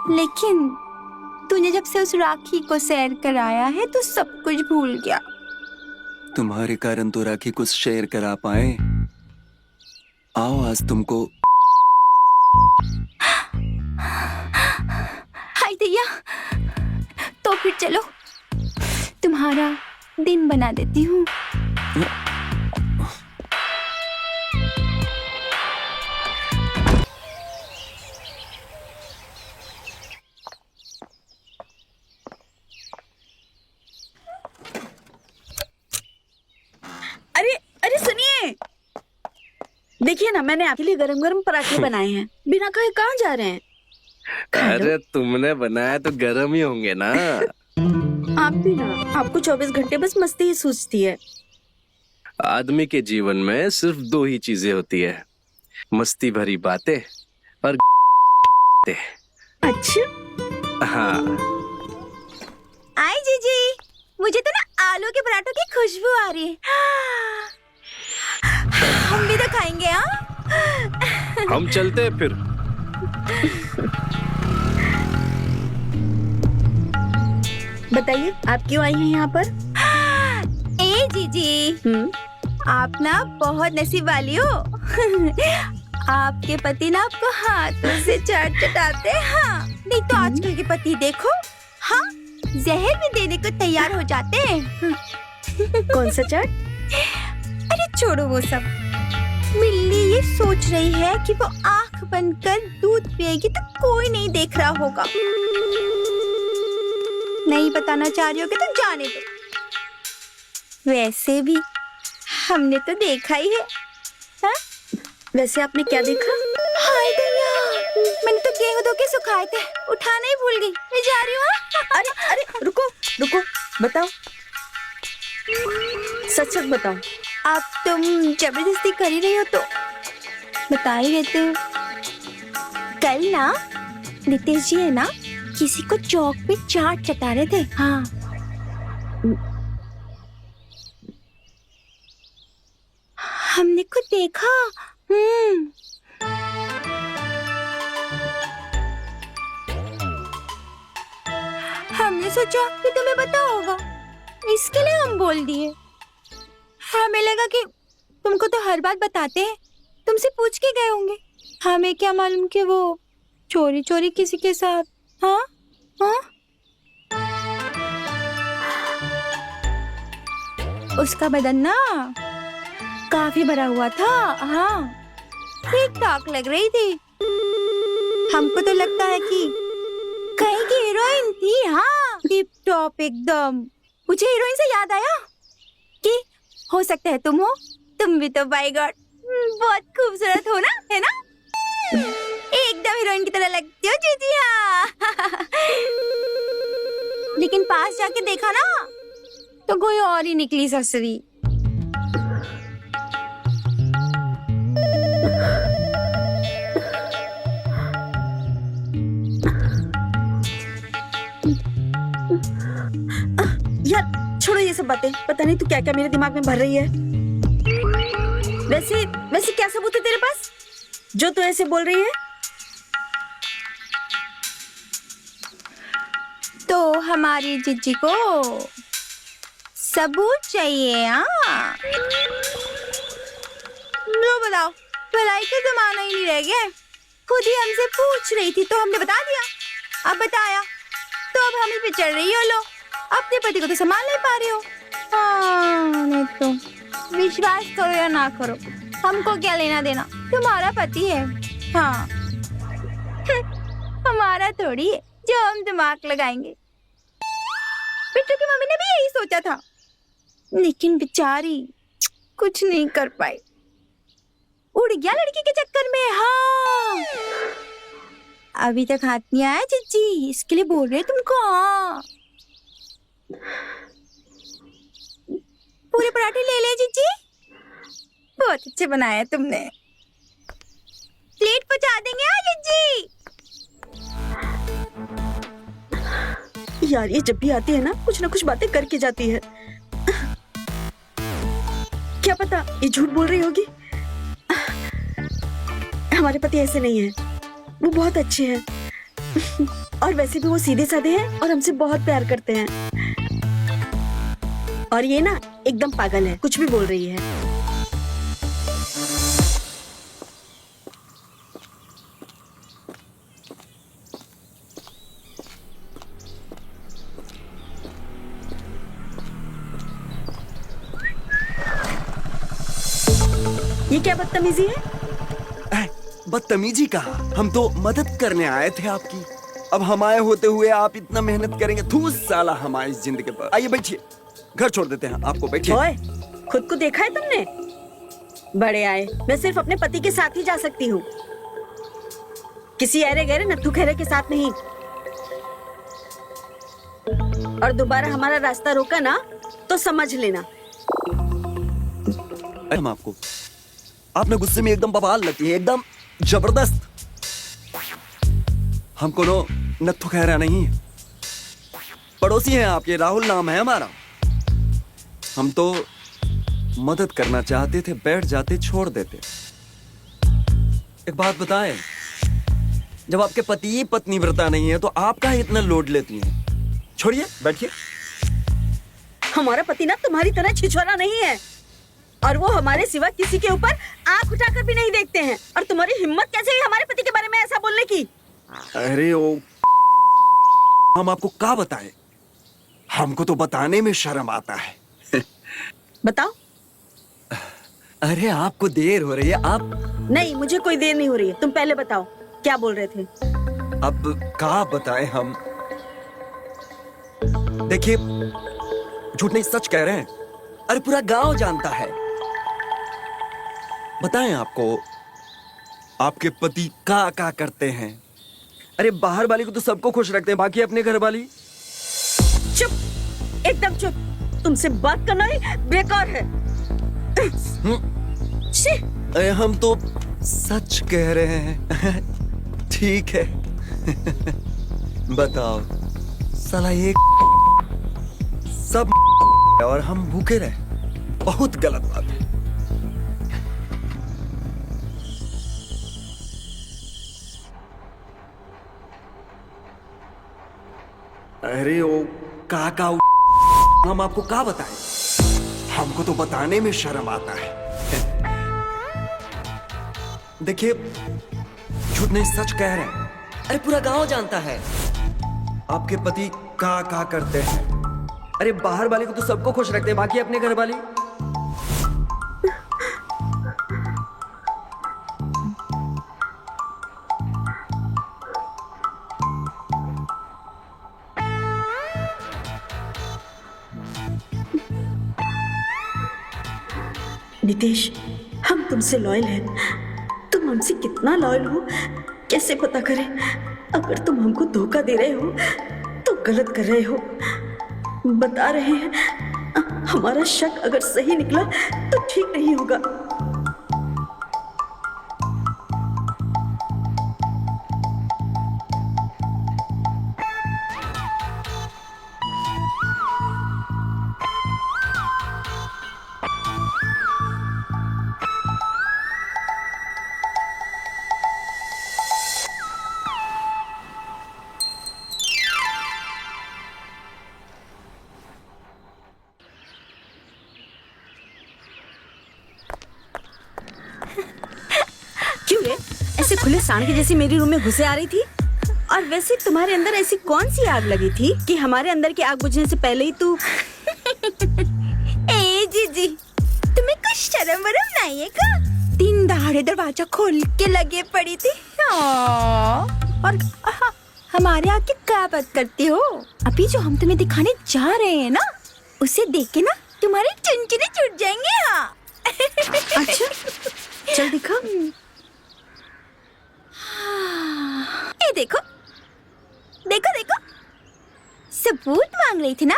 लेकिन तूने जब से उस राखी को सैर कराया है तो सब कुछ भूल गया। तुम्हारे कारण तो राखी कुछ शेयर करा पाए। आओ आज तुमको। हाय दैया, तो फिर चलो तुम्हारा दिन बना देती हूँ। अरे अरे सुनिए, देखिए ना, मैंने आपके लिए गरम गरम पराठे बनाए हैं। बिना खाए कहाँ जा रहे हैं? अरे तुमने बनाया तो गरम ही होंगे ना। आप भी ना, आपको 24 घंटे बस मस्ती ही सूझती है। आदमी के जीवन में सिर्फ दो ही चीजें होती है, मस्ती भरी बातें और अच्छा, हाँ। आए जीजी, मुझे तो ना आलू के पराठों की खुशबू आ रही है। हम भी तो खाएंगे। हाँ, हम चलते हैं फिर। बताइए आप क्यों आई हैं यहाँ पर? ए जीजी, आप ना बहुत नसीब वाली हो। आपके पति ना आपको हाथों से चाट चटाते हैं। हाँ, नहीं तो आजकल के पति देखो, हाँ, जहर भी देने को तैयार हो जाते हैं। कौन सा चाट? अरे छोड़ो वो सब। मिल्ली ये सोच रही है कि वो आंख बंद कर दूध पिएगी तो कोई नहीं देख रहा होगा। नहीं बताना चाह रही होगी तो जाने दो। वैसे भी हमने तो देखा ही है। हाँ? वैसे आपने क्या देखा? हाय दैया, मैंने तो गेहूं धो के सुखाए थे, उठाना ही भूल गई। मैं जा रही हूँ। अरे अरे रुको रुको, बताओ, सच सच बताओ। अब तुम जबरदस्ती कर ही रही हो तो बता ही देते हो। कल ना नितेश जी है ना, किसी को चौक पे चाट चटा रहे थे। हाँ, हमने खुद देखा। हमने सोचा कि तुम्हें पता होगा, इसके लिए हम बोल दिए। हमें लगा कि तुमको तो हर बात बताते हैं, तुमसे पूछ के गए होंगे। हमें क्या मालूम कि वो चोरी चोरी किसी के साथ। हाँ हाँ, उसका बदन ना काफी भरा हुआ था। हाँ, ठीक ठाक लग रही थी। हमको तो लगता है कि कहीं की हीरोइन थी। हाँ, टिप टॉप एकदम। मुझे हीरोइन से याद आया कि हो सकता है तुम हो। तुम भी तो बाय गॉड बहुत खूबसूरत हो ना, है ना? एकदम हीरोइन की तरह लगती हो जीजी। हाँ, लेकिन पास जाके देखा ना तो कोई और ही निकली ससुरी। यार छोड़ो ये सब बातें, पता नहीं तू क्या क्या मेरे दिमाग में भर रही है। वैसे वैसे क्या सबूत है तेरे पास जो तू ऐसे बोल रही है? तो हमारी जीजी को सबूत चाहिए। हाँ, लो बताओ, भलाई का जमाना ही नहीं रह गया। खुद ही हमसे पूछ रही थी तो हमने बता दिया। अब बताया तो अब हम ही पे चढ़ रही हो। लो, अपने पति को तो संभाल नहीं पा रही हो। हाँ, नहीं तो विश्वास करो या ना करो, हमको क्या लेना देना, तुम्हारा पति है। हाँ, हमारा थोड़ी है जो हम दिमाग लगाएंगे। बिट्टू की मम्मी ने भी यही सोचा था, लेकिन बेचारी कुछ नहीं कर पाई, उड़ गया लड़की के चक्कर में। हाँ, अभी तक हाथ नहीं आया जीजी, इसके लिए बोल रहे तुमको। हाँ, पूरे पराठे ले ले जीजी, बहुत अच्छे बनाए तुमने। प्लेट पहुंचा देंगे। हाँ जीजी। यार ये जब भी आती है ना कुछ बातें करके जाती है। क्या पता ये झूठ बोल रही होगी। हमारे पति ऐसे नहीं है। वो बहुत अच्छे हैं और वैसे भी वो सीधे साधे हैं और हमसे बहुत प्यार करते हैं। और ये ना एकदम पागल है, कुछ भी बोल रही है। ये क्या बदतमीजी है? बदतमीजी कहा, हम तो मदद करने आए थे आपकी। अब हमारे होते हुए आप इतना मेहनत करेंगे, थूस साला हमारी जिंदगी पर। आइए बैठिए, घर छोड़ देते हैं आपको, बैठिए। ओए, खुद को देखा है तुमने? बड़े आए, मैं सिर्फ अपने पति के साथ ही जा सकती हूँ, किसी अरे गहरे नत्थु खैरे के साथ नहीं। और दोबारा हमारा रास्ता रोका ना तो समझ लेना। हम आपको, आपने गुस्से में एकदम बवाल लगती है, एकदम जबरदस्त। हमको नो नत्थु खैरा नहीं है, पड़ोसी हैं आपके, राहुल नाम है हमारा। हम तो मदद करना चाहते थे, बैठ जाते छोड़ देते। एक बात बताएं, जब आपके पति पत्नी व्रता नहीं है तो आप काहे इतना लोड लेती हैं? छोड़िए, बैठिए। हमारा पति ना तुम्हारी तरह छिछोरा नहीं है और वो हमारे सिवा किसी के ऊपर आंख उठाकर भी नहीं देखते हैं। और तुम्हारी हिम्मत कैसे है हमारे पति के बारे में ऐसा बोलने की? अरे ओ, हम आपको क्या बताएं? हमको तो बताने में शर्म आता है। बताओ। अरे आपको देर हो रही है, आप। नहीं, मुझे कोई देर नहीं हो रही है, तुम पहले बताओ क्या बोल रहे थे? अब क्या बताएं हम? देखिए, झूठ नहीं सच कह रहे हैं। अरे पूरा गांव जानता है। बताएं आपको, आपके पति क्या करते हैं? अरे बाहर वाली को तो सबको खुश रखते हैं, बाकी अपने घर वाली। चुप, एकदम चुप। तुमसे बात करना ही बेकार है। छी। अरे हम तो सच कह रहे हैं। ठीक है। बताओ, साला ये सब और हम भूखे रहे, बहुत गलत बात है। अरे ओ काका, हम आपको क्या बताएं? हमको तो बताने में शर्म आता है। देखिए, झूठ नहीं सच कह रहे हैं। अरे पूरा गांव जानता है आपके पति क्या करते हैं। अरे बाहर वाले को तो सबको खुश रखते हैं, बाकी अपने घर वाली। नितेश, हम तुमसे लॉयल हैं। तुम हमसे कितना लॉयल हो कैसे पता करें? अगर तुम हमको धोखा दे रहे हो तो गलत कर रहे हो। बता रहे हैं, हमारा शक अगर सही निकला तो ठीक नहीं होगा। क्यों रे, ऐसे खुले सांड के जैसी मेरी रूम में घुसे आ रही थी? और वैसे तुम्हारे अंदर ऐसी कौन सी आग लगी थी कि हमारे अंदर की आग बुझने से पहले ही तू ए जीजी, तुम्हें कुछ शर्म वरम नहीं है क्या? दिन दहाड़े दरवाजा खोल के लगे पड़ी थी। और हमारे आके क्या बात करती हो? अभी जो हम तुम्हें दिखाने जा रहे हैं ना, उसे देख के ना तुम्हारे चुनचुने छूट जाएंगे। हाँ। अच्छा, चल दिखा। ये देखो देखो देखो, सबूत मांग रही थी ना,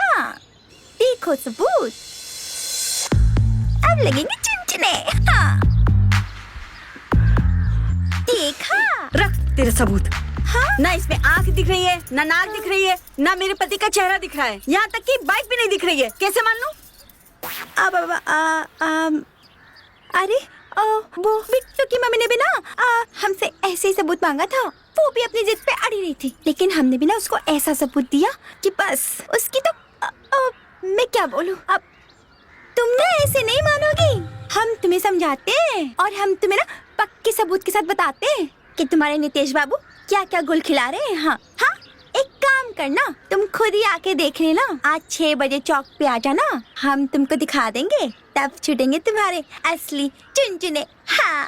देखो सबूत। अब लगेंगे चुनचुने। हाँ, देखा? रख तेरे सबूत। हाँ? ना इसमें आंख दिख रही है, ना नाक दिख रही है, ना मेरे पति का चेहरा दिख रहा है, यहाँ तक कि बाइक भी नहीं दिख रही है। कैसे मान लूं? अरे वो बिट्टू की मम्मी ने भी ना हमसे ऐसे ही सबूत मांगा था। वो भी अपनी जिद पे अड़ी रही थी, लेकिन हमने भी ना उसको ऐसा सबूत दिया कि बस उसकी तो मैं क्या बोलूं अब। तुम ना ऐसे नहीं मानोगी। हम तुम्हें समझाते हैं और हम तुम्हें ना पक्के सबूत के साथ बताते हैं कि तुम्हारे नितेश बाबू क्या क्या गुल खिला रहे हैं। हाँ हाँ, एक काम करना, तुम खुद ही आके देख लेना। आज 6 बजे चौक पे आ जाना, हम तुमको दिखा देंगे, तब छूटेंगे तुम्हारे असली चुनचुने। हाँ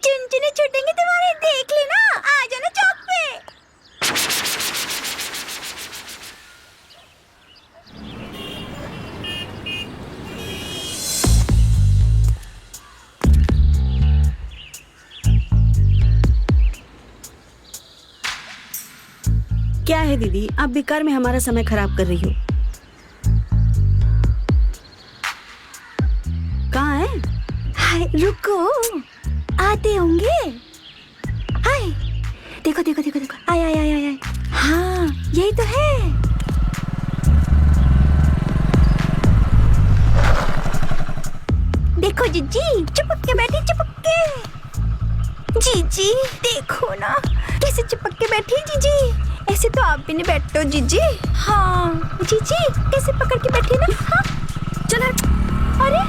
चुनचुने छूटेंगे तुम्हारे, देख लेना। आ जाना चौक पे। क्या है दीदी, आप बेकार में हमारा समय खराब कर रही हो। कहाँ है? हाय रुको, आते होंगे। हाय देखो देखो देखो देखो, आय आय आय आय। हाँ यही तो है। देखो जीजी चिपक के बैठी, चिपक के। जीजी देखो ना कैसे चिपक के बैठी। जीजी ऐसे तो आप भी नहीं बैठते हो जीजी। हाँ जीजी कैसे पकड़ के बैठी ना। हाँ चलो। अरे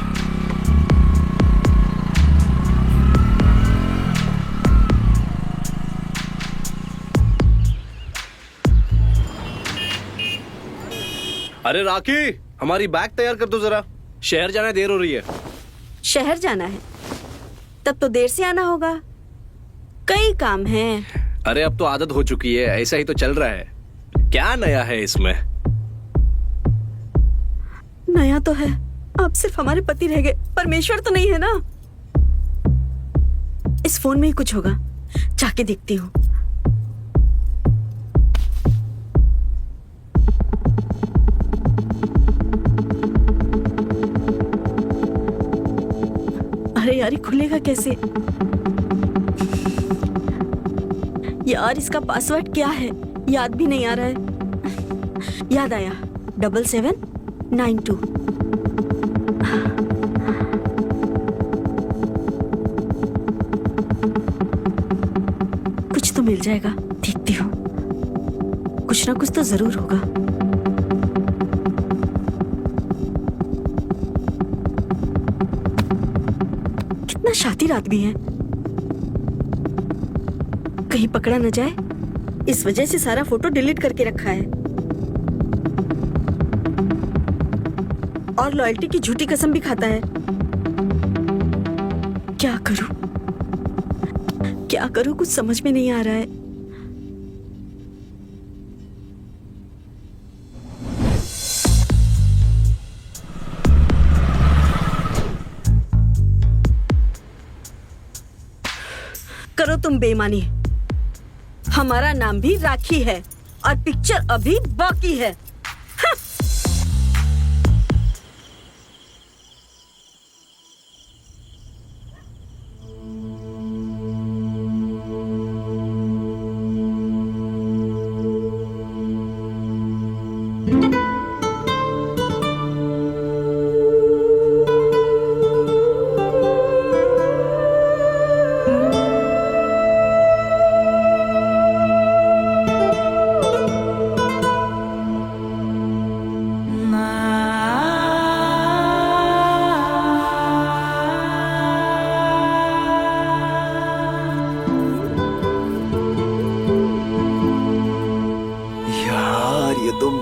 अरे राखी, हमारी बैग तैयार कर दो जरा, शहर जाने देर हो रही है। शहर जाना है? तब तो देर से आना होगा, कई काम हैं। अरे अब तो आदत हो चुकी है, ऐसा ही तो चल रहा है। क्या नया है इसमें? नया तो है, अब सिर्फ हमारे पति रह गए, परमेश्वर तो नहीं है ना। इस फोन में ही कुछ होगा, जाके देखती हूँ। अरे यार, ये खुलेगा कैसे? यार इसका पासवर्ड क्या है, याद भी नहीं आ रहा है। याद आया, 7792। कुछ तो मिल जाएगा, देखती हूँ। कुछ ना कुछ तो जरूर होगा। कितना शातिर आदमी है, कहीं पकड़ा न जाए। इस वजह से सारा फोटो डिलीट करके रखा है और लॉयल्टी की झूठी कसम भी खाता है। क्या करूं, क्या करूं, कुछ समझ में नहीं आ रहा है। करो तुम बेईमानी, हमारा नाम भी राखी है और पिक्चर अभी बाकी है। हाँ।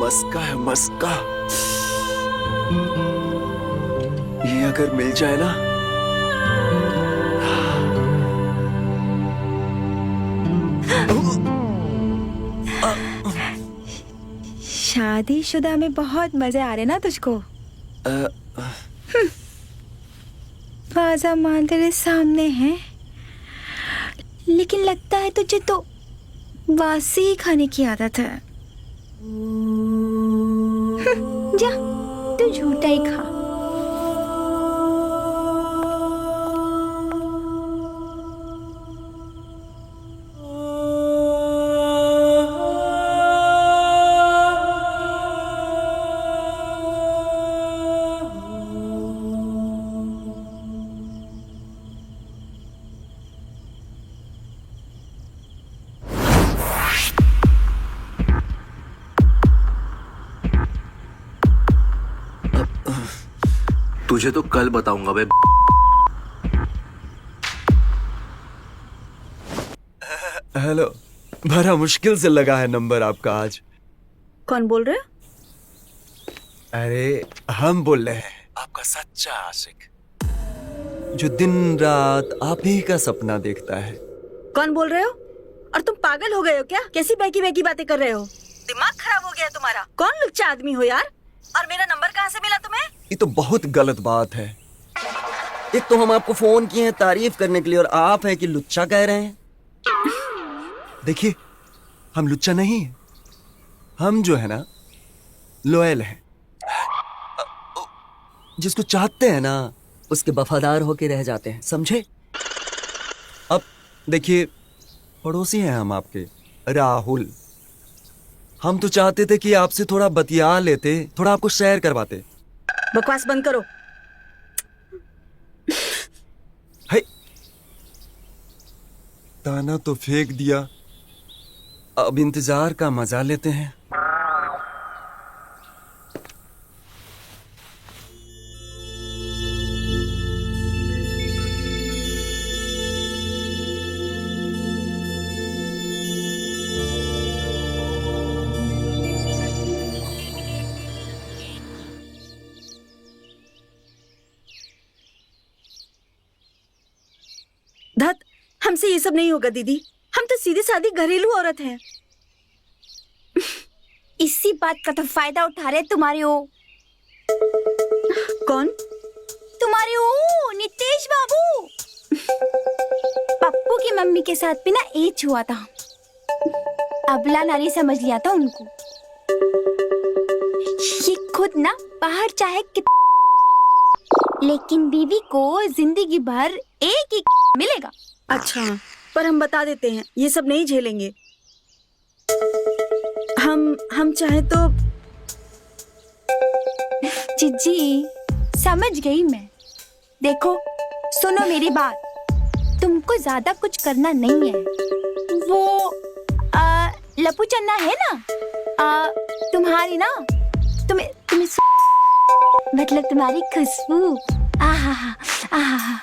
मस्का है, मस्का। ये अगर मिल जाए ना, शादीशुदा में बहुत मजे आ रहे ना तुझको। बाजा माल तेरे सामने है, लेकिन लगता है तुझे तो बासी खाने की आदत है। जा तू झूठा ही खा। तुझे तो कल बताऊंगा बे। हेलो, बड़ा मुश्किल से लगा है नंबर आपका आज। कौन बोल रहे हो? अरे हम बोल रहे हैं, आपका सच्चा आशिक, जो दिन रात आप ही का सपना देखता है। कौन बोल रहे हो? और तुम पागल हो गए हो क्या? कैसी बहकी बहकी बातें कर रहे हो? दिमाग खराब हो गया तुम्हारा? कौन लुच्चा आदमी हो यार? और मेरा नंबर कहाँ से मिला तुम्हें? ये तो बहुत गलत बात है। एक तो हम आपको फोन किए हैं तारीफ करने के लिए, और आप हैं कि लुच्चा कह रहे हैं। देखिए, हम लुच्चा नहीं हैं, हम जो है ना लॉयल हैं। जिसको चाहते हैं ना उसके वफादार होके रह जाते हैं, समझे? अब देखिए, पड़ोसी हैं हम आपके, राहुल। हम तो चाहते थे कि आपसे थोड़ा बतिया लेते, थोड़ा आपको शेयर करवाते। बकवास बंद करो। है, ताना तो फेंक दिया, अब इंतजार का मजा लेते हैं। धत, हमसे ये सब नहीं होगा दीदी। हम तो सीधी सादी घरेलू औरत हैं। इसी बात का तो फायदा उठा रहे तुम्हारे वो। कौन? तुम्हारे वो नितेश बाबू। पप्पू की मम्मी के साथ भी ना एज हुआ था, अबला नारी समझ लिया था उनको। ये खुद ना बाहर चाहे लेकिन बीवी को जिंदगी भर एक ही मिलेगा। अच्छा, पर हम बता देते हैं, ये सब नहीं झेलेंगे। हम चाहे तो। जीजी समझ गई मैं। देखो सुनो मेरी बात, तुमको ज्यादा कुछ करना नहीं है। वो लपू चन्ना है ना, तुम्हारी ना, तुम्हें मतलब तुम्हारी खुशबू, आहा आहा।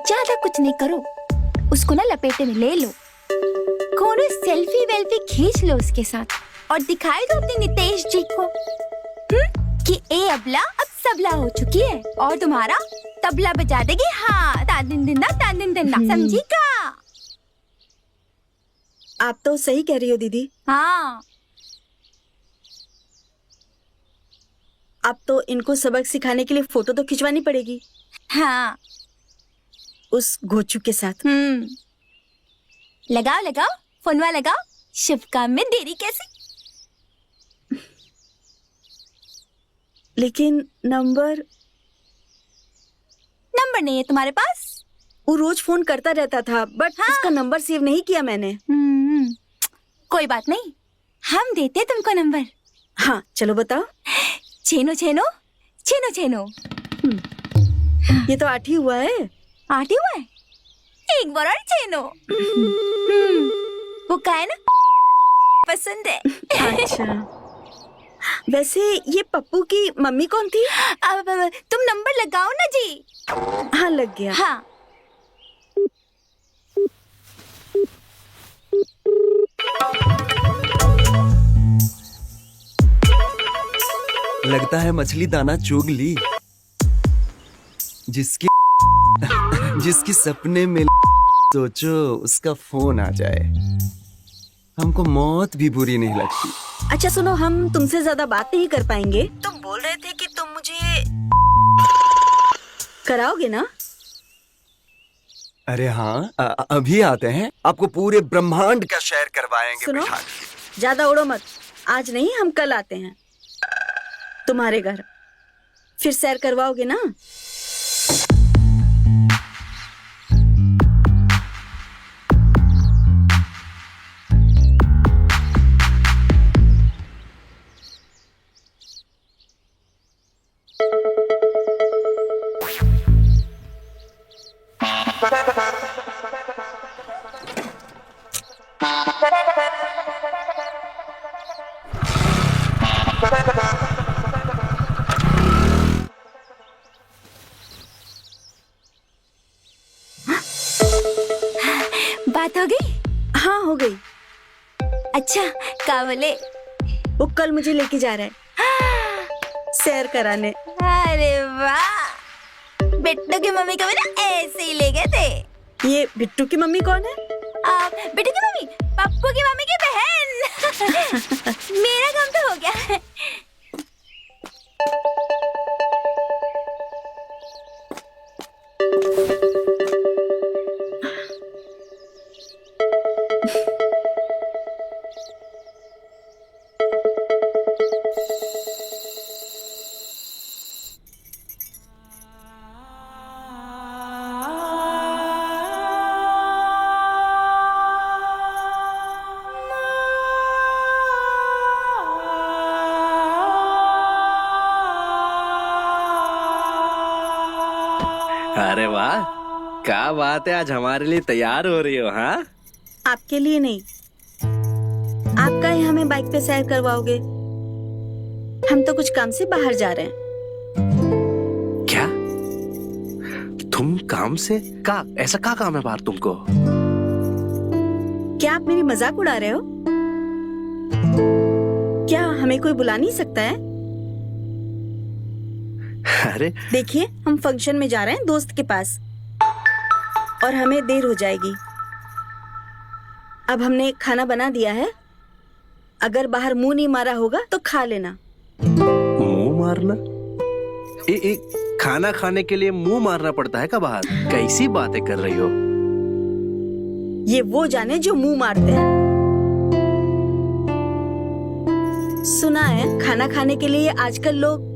ज्यादा कुछ नहीं करो, उसको ना लपेटे में ले लो, कोनो सेल्फी वेल्फी खींच लो उसके साथ, और दिखाई दो अपने नितेश जी को कि ए अबला अब सबला हो चुकी है और तुम्हारा तबला बजा देगी। हाँ, तादिन दिन्ना तादिन दिन्ना, समझी का? आप तो सही कह रही हो दीदी। हाँ, अब तो इनको सबक सिखाने के लिए फोटो तो खिंचवानी पड़ेगी। हाँ, उस घोचू के साथ। लगाओ लगाओ, फोनवा लगाओ, शुभ काम में देरी कैसे? लेकिन नंबर नहीं है तुम्हारे पास? वो रोज फोन करता रहता था, बट हाँ। उसका नंबर सेव नहीं किया मैंने। कोई बात नहीं, हम देते हैं तुमको नंबर। हाँ, चलो बताओ। छेनो छेनो छेनो छेनो। ये तो 8 ही हुआ है। 8 ही हुआ है, एक बार और छेनो। वो का है ना, पसंद है। अच्छा, वैसे ये पप्पू की मम्मी कौन थी? अब तुम नंबर लगाओ ना जी। हाँ, लग गया। हाँ, लगता है मछली दाना चुग ली। जिसकी सपने में सोचो उसका फोन आ जाए, हमको मौत भी बुरी नहीं लगती। अच्छा सुनो, हम तुमसे ज्यादा बात नहीं कर पाएंगे। तुम बोल रहे थे कि तुम मुझे कराओगे ना? अरे हाँ, अभी आते हैं, आपको पूरे ब्रह्मांड का शेयर करवाएंगे। सुनो, बिठा के। ज्यादा उड़ो मत। आज नहीं, हम कल आते हैं तुम्हारे घर, फिर सैर करवाओगे ना? अच्छा, का बोले? वो कल मुझे लेके जा रहा है सैर कराने। अरे वाह, बिट्टू की मम्मी को भी ना ऐसे ही ले गए थे। ये बिट्टू की मम्मी कौन है? बिट्टू की मम्मी पप्पू की मम्मी की बहन। मेरा काम तो हो गया। अरे वाह, क्या बात है, आज हमारे लिए तैयार हो रही हो? हाँ, आपके लिए नहीं, आपका ही हमें बाइक पे सैर करवाओगे? हम तो कुछ काम से बाहर जा रहे हैं। क्या तुम काम से? का ऐसा क्या काम है बाहर तुमको? क्या आप मेरी मजाक उड़ा रहे हो? क्या हमें कोई बुला नहीं सकता है? अरे देखिए, हम फंक्शन में जा रहे हैं दोस्त के पास और हमें देर हो जाएगी। अब हमने खाना बना दिया है, अगर बाहर मुंह नहीं मारा होगा तो खा लेना। मुंह मारना? खाना खाने के लिए मुंह मारना पड़ता है क्या बाहर? कैसी बातें कर रही हो? ये वो जाने जो मुंह मारते हैं। सुना है खाना खाने के लिए आजकल लोग।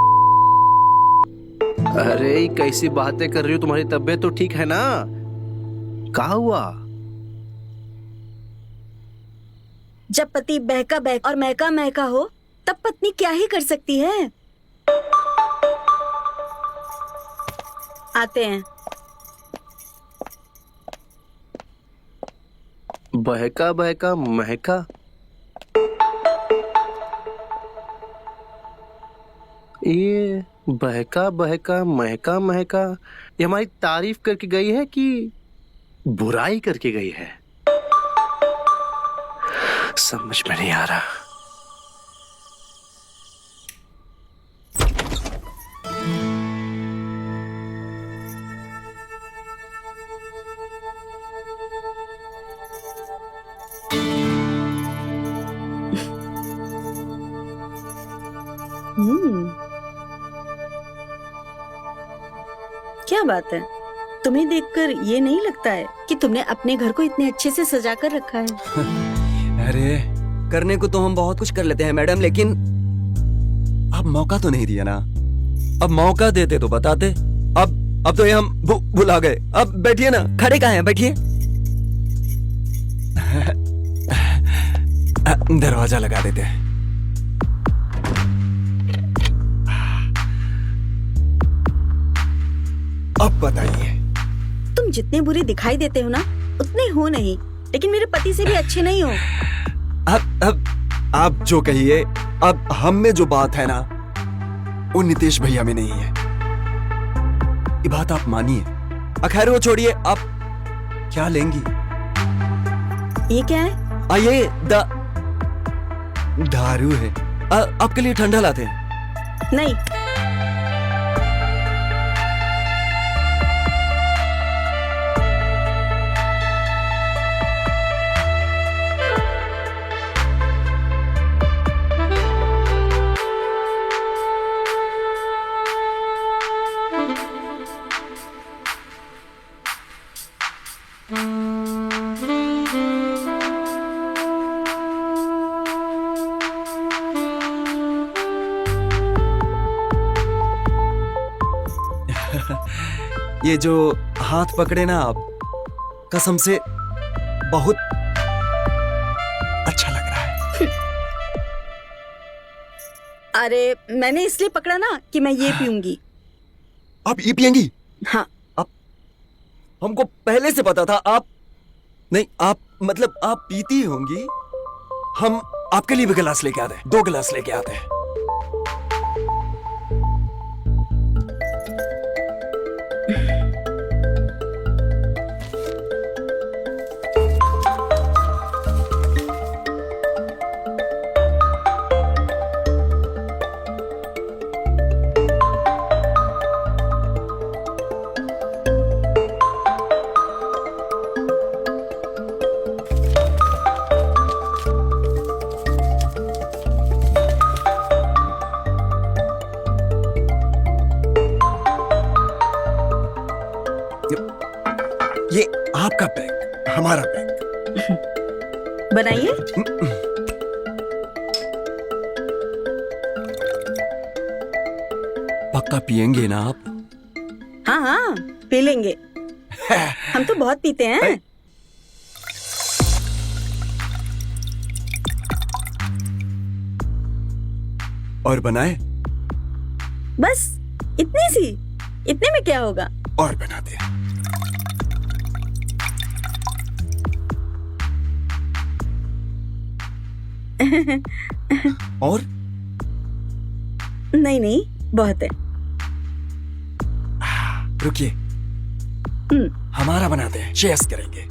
अरे कैसी बातें कर रही हो? तुम्हारी तबीयत तो ठीक है ना? क्या हुआ? जब पति बहका बहका और महका महका हो तब पत्नी क्या ही कर सकती है। आते हैं। बहका बहका महका? ये बहका बहका महका महका, ये हमारी तारीफ करके गई है कि बुराई करके गई है? समझ में नहीं आ रहा। क्या बात है, तुम्हें देखकर ये नहीं लगता है कि तुमने अपने घर को इतने अच्छे से सजा कर रखा है? अरे करने को तो हम बहुत कुछ कर लेते हैं मैडम, लेकिन अब मौका तो नहीं दिया ना। अब मौका देते तो बताते। अब तो ये हम भुला गए। अब बैठिए ना, खड़े कहाँ हैं, बैठिए। दरवाजा लगा देते हैं। अब बताइए। तुम जितने बुरे दिखाई देते हो ना उतने हो नहीं, लेकिन मेरे पति से भी अच्छे नहीं हो। अब आप जो कहिए, अब हम में जो बात है ना वो नितेश भैया में नहीं है। ये बात आप मानिए। खैर वो छोड़िए, आप क्या लेंगी? ये क्या है? ये दारू है। आपके लिए ठंडा लाते हैं। नहीं। ये जो हाथ पकड़े ना आप, कसम से बहुत अच्छा लग रहा है। अरे मैंने इसलिए पकड़ा ना कि मैं ये पीऊंगी। आप ये पियेंगी? हाँ। आप, हमको पहले से पता था आप नहीं, आप मतलब आप पीती होंगी। हम आपके लिए भी गिलास लेके आते हैं, 2 गिलास लेके आते हैं। ये आपका पैक, हमारा पैक। बनाइए। पक्का पियेंगे ना आप? हाँ हाँ, पी लेंगे। हम तो बहुत पीते हैं। और बनाए? बस इतनी सी, इतने में क्या होगा? और बना दे। और? नहीं नहीं, बहुत है। रुकिए, हमारा बनाते हैं, शेयर करेंगे।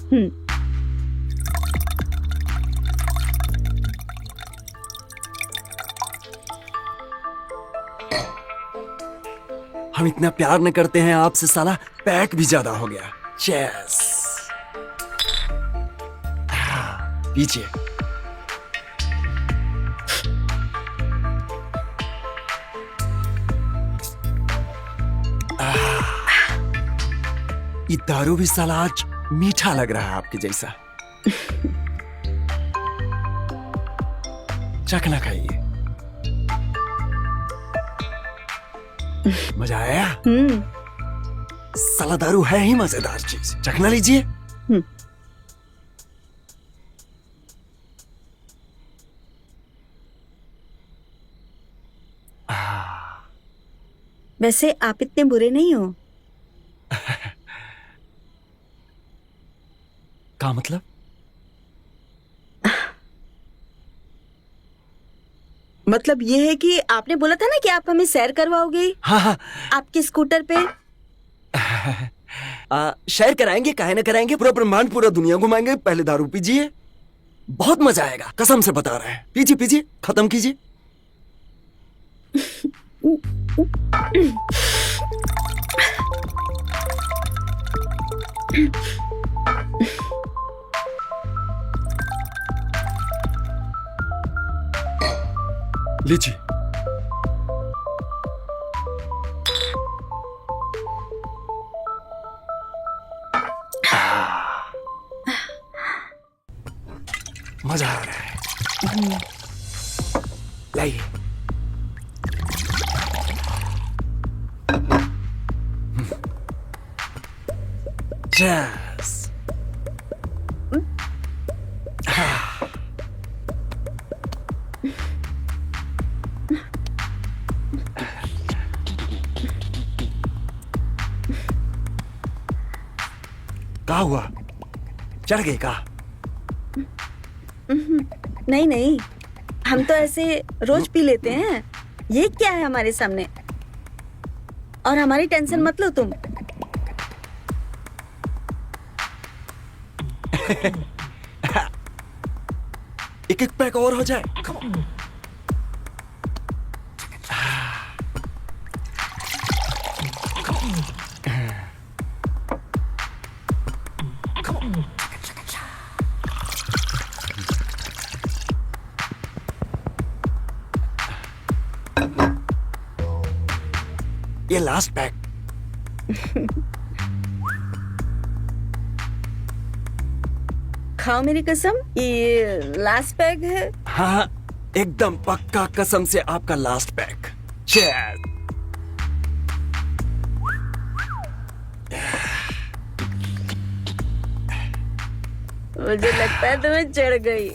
हम इतना प्यार न करते हैं आपसे, साला पैक भी ज्यादा हो गया। चेस। पीछे। ये दारू भी साला आज मीठा लग रहा है आपके जैसा। चखना खाइए। मजा आया? साला दारू है ही मजेदार चीज, चखना लीजिए। वैसे आप इतने बुरे नहीं हो। क्या मतलब? मतलब ये है कि आपने बोला था ना कि आप हमें सैर करवाओगे। हाँ हाँ, आपके स्कूटर पे। शेयर कराएंगे, काहे ना कराएंगे। पूरा ब्रह्मांड, पूरा दुनिया घुमाएंगे। पहले दारू पीजिए, बहुत मजा आएगा, कसम से बता रहे हैं। पीजिए पीजिए, खत्म कीजिए। लीजिए। मजा आ रहा है। लाइए। Cheers. क्या हुआ? चढ़ गई का? नहीं नहीं, हम तो ऐसे रोज पी लेते हैं। ये क्या है हमारे सामने? और हमारी टेंशन मत लो तुम। एक एक पैक और हो जाए। Come on. ये लास्ट पैक। खाओ मेरी कसम, ये लास्ट पैक है। हाँ, एकदम पक्का, कसम से आपका लास्ट पैक। चेयर। मुझे लगता है तुम्हें चढ़ गई।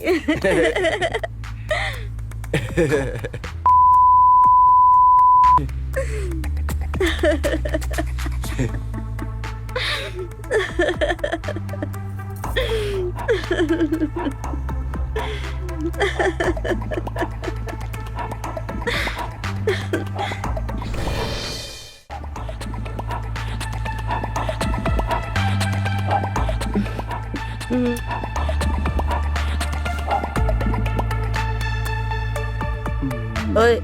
ओए,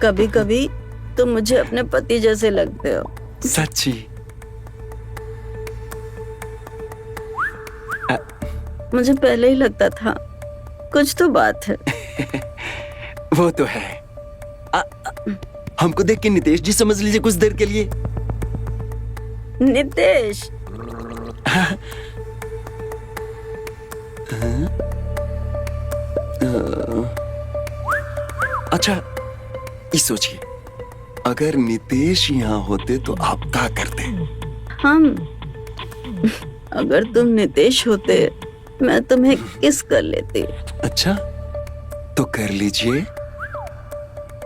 कभी कभी तुम मुझे अपने पति जैसे लगते हो। सच्ची? मुझे पहले ही लगता था, कुछ तो बात है। वो तो है। हमको देख के नितेश जी समझ लीजिए कुछ देर के लिए। नितेश। अच्छा, ये सोचिए, अगर नितेश यहाँ होते तो आप क्या करते? हम, अगर तुम नितेश होते मैं तुम्हें किस कर लेती। अच्छा, तो कर लीजिए।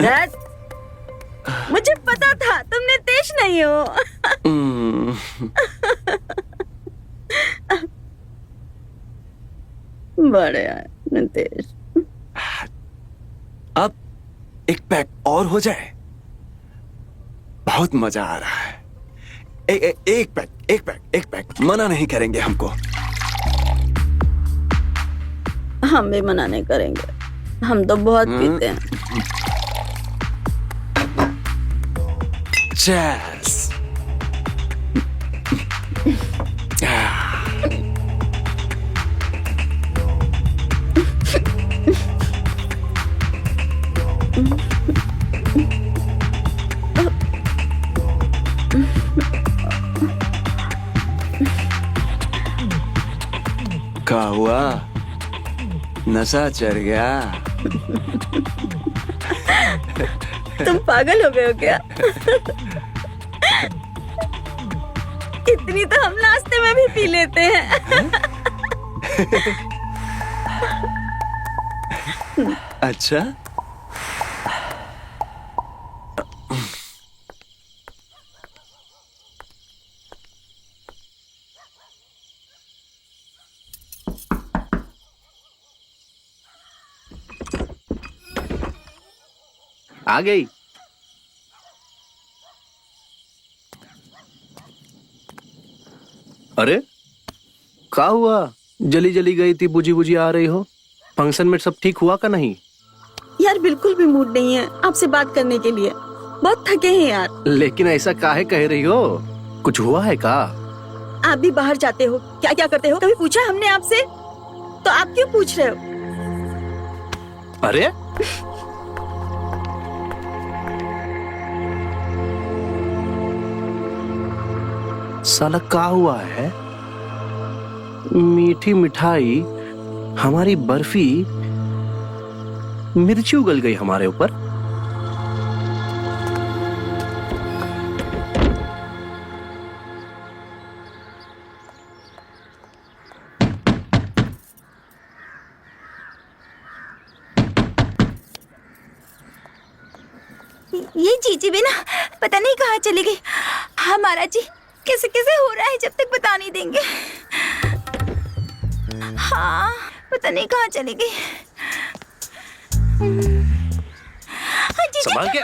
डैड, मुझे पता था तुम नितेश नहीं हो। बड़े आए नितेश। अब एक पैक और हो जाए, बहुत मजा आ रहा है। एक पैक मना नहीं करेंगे हमको। हम भी मना नहीं करेंगे, हम तो बहुत पीते हैं। Cheers. क्या हुआ? नशा चढ़ गया? तुम पागल हो गए हो क्या? इतनी तो हम नाश्ते में भी पी लेते हैं। अच्छा, आ गई। अरे क्या हुआ? जली जली गई थी, बुझी बुझी आ रही हो। फंक्शन में सब ठीक हुआ का नहीं? यार बिल्कुल भी मूड नहीं है आपसे बात करने के लिए, बहुत थके हैं यार। लेकिन ऐसा काहे कह रही हो? कुछ हुआ है का? आप भी बाहर जाते हो, क्या क्या करते हो? कभी पूछा हमने आपसे? तो आप क्यों पूछ रहे हो? अरे साला क्या हुआ है? मीठी मिठाई, हमारी बर्फी, मिर्ची उगल गई हमारे ऊपर। ये जीजी भी ना पता नहीं कहाँ चली गई। हमारा जी कैसे कैसे हो रहा है जब तक बता नहीं देंगे। हाँ, पता नहीं कहाँ चली गई। हाँ, जीजी संभाल के।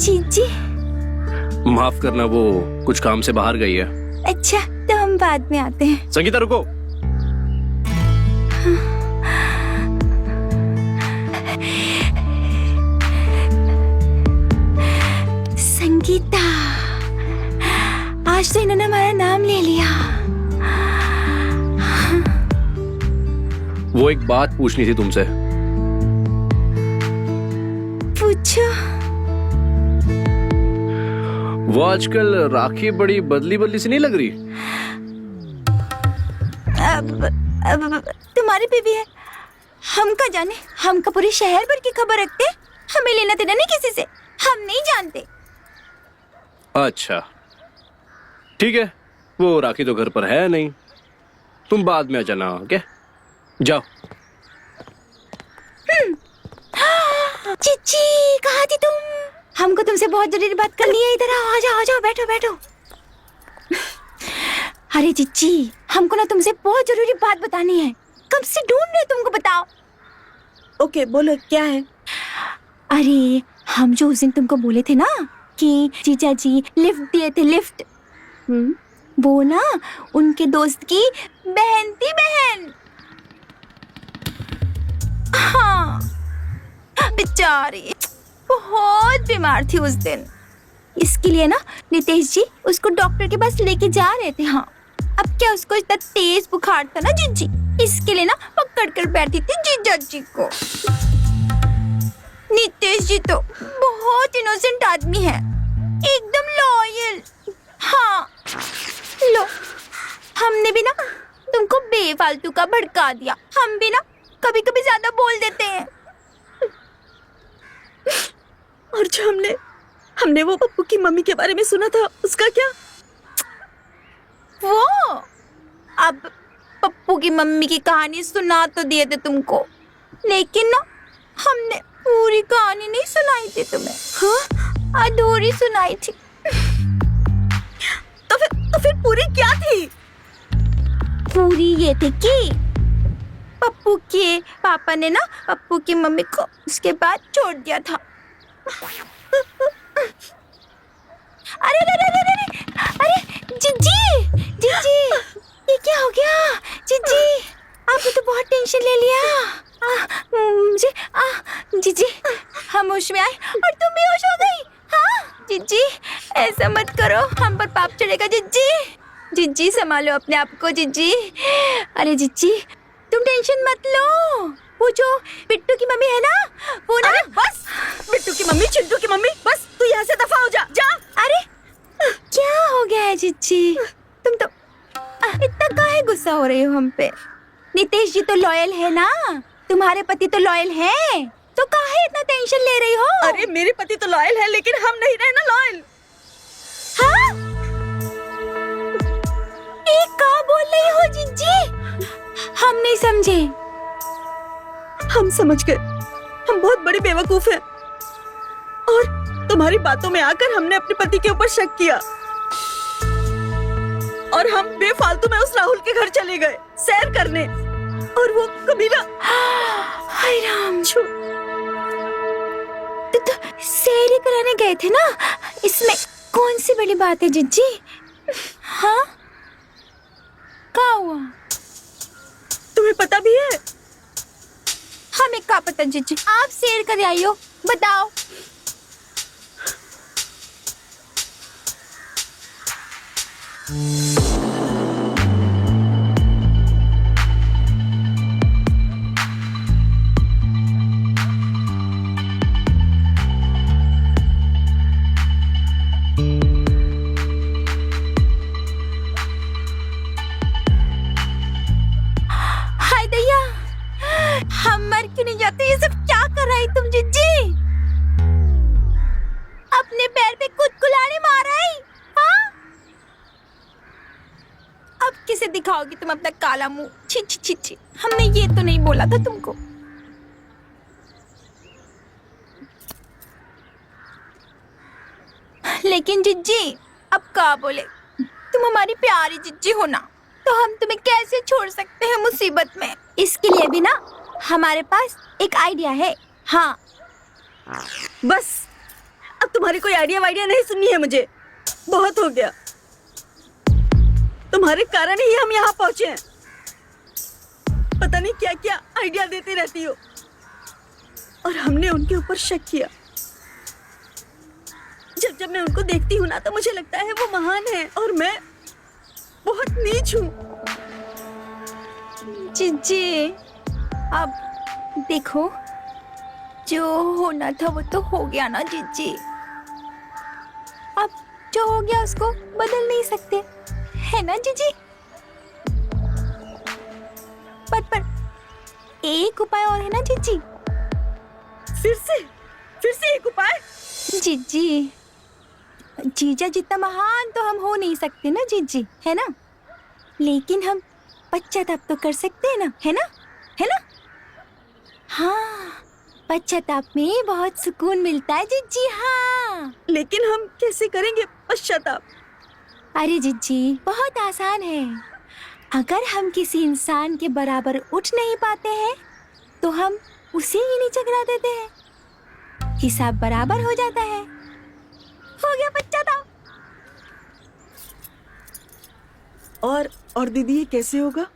जीजी, माफ करना, वो कुछ काम से बाहर गई है। अच्छा तो हम बाद में आते हैं। संगीता रुको। संगीता, आज तो इन्होंने हमारा नाम ले लिया। वो एक बात पूछनी थी तुमसे। पूछो। वो आजकल राखी बड़ी बदली बदली सी नहीं लग रही? अब तुम्हारी बीवी है, हम का जाने। हम का पूरे शहर भर की खबर रखते, हमें लेना देना नहीं किसी से, हम नहीं जानते। अच्छा ठीक है, वो राखी तो घर पर है नहीं, तुम बाद में आ जाना। क्या जाओ। चिच्ची, कहाँ थी तुम? हमको तुमसे बहुत जरूरी बात करनी है। इधर आओ, आ जाओ, बैठो बैठो। अरे चिच्ची, हमको ना तुमसे बहुत जरूरी बात बतानी है। कब से ढूंढ रहे तुमको, बताओ। ओके बोलो क्या है? अरे हम जो उस दिन तुमको बोले थे ना कि जीजा जी लिफ्ट दिए थे, लिफ्ट, वो ना उनके दोस्त की बहन थी, बहन। हाँ, बेचारी बहुत बीमार थी उस दिन। इसके लिए ना नितेश जी उसको डॉक्टर के पास लेके जा रहे थे। हाँ, अब क्या उसको इतना तेज बुखार था ना जीजी, इसके लिए ना पकड़ कर बैठी थी जीजा जी को। नितेश जी तो बहुत इनोसेंट आदमी है, एकदम लॉयल। हाँ, लो, हमने भी ना तुमको बेफालतू का भड़का दिया। हम भी ना कभी कभी ज्यादा बोल देते हैं। और जो हमने वो पप्पू की मम्मी के बारे में सुना था, उसका क्या? वो अब पप्पू की मम्मी की कहानी सुना तो दिए थे तुमको, लेकिन ना हमने पूरी कहानी नहीं सुनाई थी तुम्हें। हाँ, अधूरी सुनाई थी। तो फिर पूरी क्या थी? पूरी ये थी कि पप्पू के पापा ने ना पप्पू की मम्मी को उसके बाद छोड़ दिया था। अरे अरे अरे अरे अरे जीजी जीजी, ये क्या हो गया जीजी? आपने तो बहुत टेंशन ले लिया। मुझे जीजी हम होश में आए और तुम भी होश हो गई। हाँ जीजी, ऐसा मत करो, हम पर पाप चढ़ेगा जीजी। जीजी संभालो अपने आप को जीजी। अरे जीजी तुम टेंशन मत लो, वो जो बिट्टू की मम्मी है ना, वो ना। अरे बस, बिट्टू की मम्मी, चिंटू की मम्मी, बस तू यहाँ से दफा हो जा। अरे क्या हो गया है जीजी? तुम तो इतना काहे गुस्सा हो रही हो हम पे? नितेश जी तो लॉयल है ना, तुम्हारे पति तो लॉयल है, तो काहे इतना टेंशन ले रही हो? अरे मेरे पति तो लॉयल है, लेकिन हम नहीं रहे ना लॉयल। हाँ? ये क्या बोल रही हो जीजी? हम नहीं समझे। हम समझ गए, हम बहुत बड़ी बेवकूफ हैं। और तुम्हारी बातों में आकर हमने अपने पति के ऊपर शक किया और हम बेफालतू में उस राहुल के घर चले गए सैर करने, और वो कबीला। हाय राम, तो सैर कराने गए थे ना, इसमें कौन सी बड़ी बात है जीजी? हाँ, क्या हुआ? तुम्हें पता भी है? हमें क्या पता जीजी, आप सैर कर आई हो, बताओ। हाय दैया, हम मर क्यों नहीं जाते? ये सब क्या कर रही तुम जीजी? अपने पैर पे खुद कुल्हाड़ी मार रही? हाँ? अब किसे दिखाओगी तुम अपना काला मुंह? छी छी छी छी, हमने ये तो नहीं बोला था तुमको। लेकिन जिज्जी अब क्या बोले, तुम हमारी प्यारी जिज्जी हो ना, तो हम तुम्हें कैसे छोड़ सकते हैं मुसीबत में? इसके लिए भी ना हमारे पास एक आइडिया है। हाँ बस, अब तुम्हारी कोई आइडिया वाइडिया नहीं सुननी है मुझे, बहुत हो गया। तुम्हारे कारण ही हम यहाँ पहुंचे हैं। पता नहीं क्या क्या आइडिया देती रहती हो, और हमने उनके ऊपर शक किया। जब जब मैं उनको देखती हूँ ना, तो मुझे लगता है वो महान है और मैं बहुत नीच हूँ। जीजी अब देखो, जो होना था वो तो हो गया ना जीजी। अब जो हो गया उसको बदल नहीं सकते, है ना जीजी? पर एक उपाय और है ना जीजी? फिर से एक उपाय? जीजी, जीजा जितना महान तो हम हो नहीं सकते ना जीजी, है ना? लेकिन हम पश्चाताप तो कर सकते हैं ना, है ना? है ना? हाँ, पश्चाताप में बहुत सुकून मिलता है जीजी। हाँ, लेकिन हम कैसे करेंगे पश्चाताप? अरे जीजी बहुत आसान है। अगर हम किसी इंसान के बराबर उठ नहीं पाते हैं, तो हम उसे ही नीचे गिरा देते हैं, हिसाब बराबर हो जाता है। हो गया पश्चाताप। और दीदी ये कैसे होगा?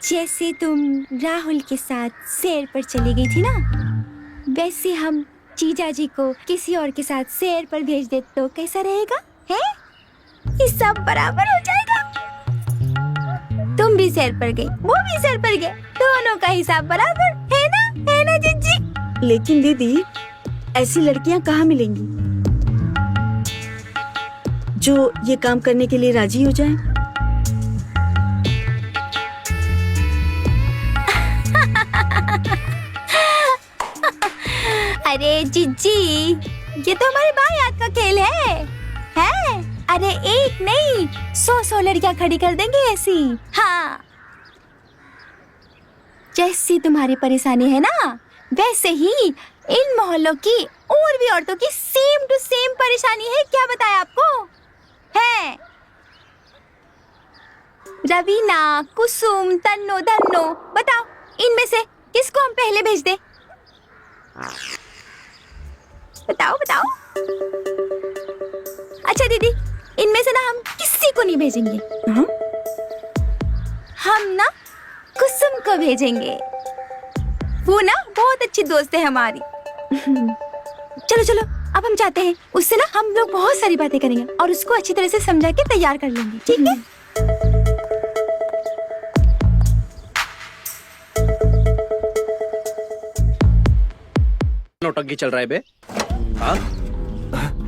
जैसे तुम राहुल के साथ सैर पर चली गई थी ना, वैसे हम जीजा जी को किसी और के साथ सैर पर भेज दे तो कैसा रहेगा? है? ये सब बराबर हो जाएगा। तुम भी सैर पर गई, वो भी सैर पर गए, दोनों का हिसाब बराबर है ना? है ना जीजी? लेकिन दीदी, ऐसी लड़कियां कहाँ मिलेंगी जो ये काम करने के लिए राजी हो जाएं? अरे जीजी, ये तो हमारे बाएं हाथ का खेल है? अरे एक नहीं, 100 लड़कियां खड़ी कर देंगे ऐसी। हाँ, जैसी तुम्हारी परेशानी है ना, वैसे ही इन मोहल्लों की और भी औरतों की सेम टू सेम परेशानी है। क्या बताया आपको? है रवीना, कुसुम, तन्नो, धन्नो, बताओ इनमें से किसको हम पहले भेज दें? बताओ बताओ। अच्छा दीदी, इनमें से ना हम किसी को नहीं भेजेंगे। हम ना कुसुम को भेजेंगे, वो ना बहुत अच्छी दोस्त है हमारी। चलो चलो, अब हम जाते हैं। उससे ना हम लोग बहुत सारी बातें करेंगे और उसको अच्छी तरह से समझा के तैयार कर लेंगे, ठीक है? नौटंकी चल रहा है बे? हाँ?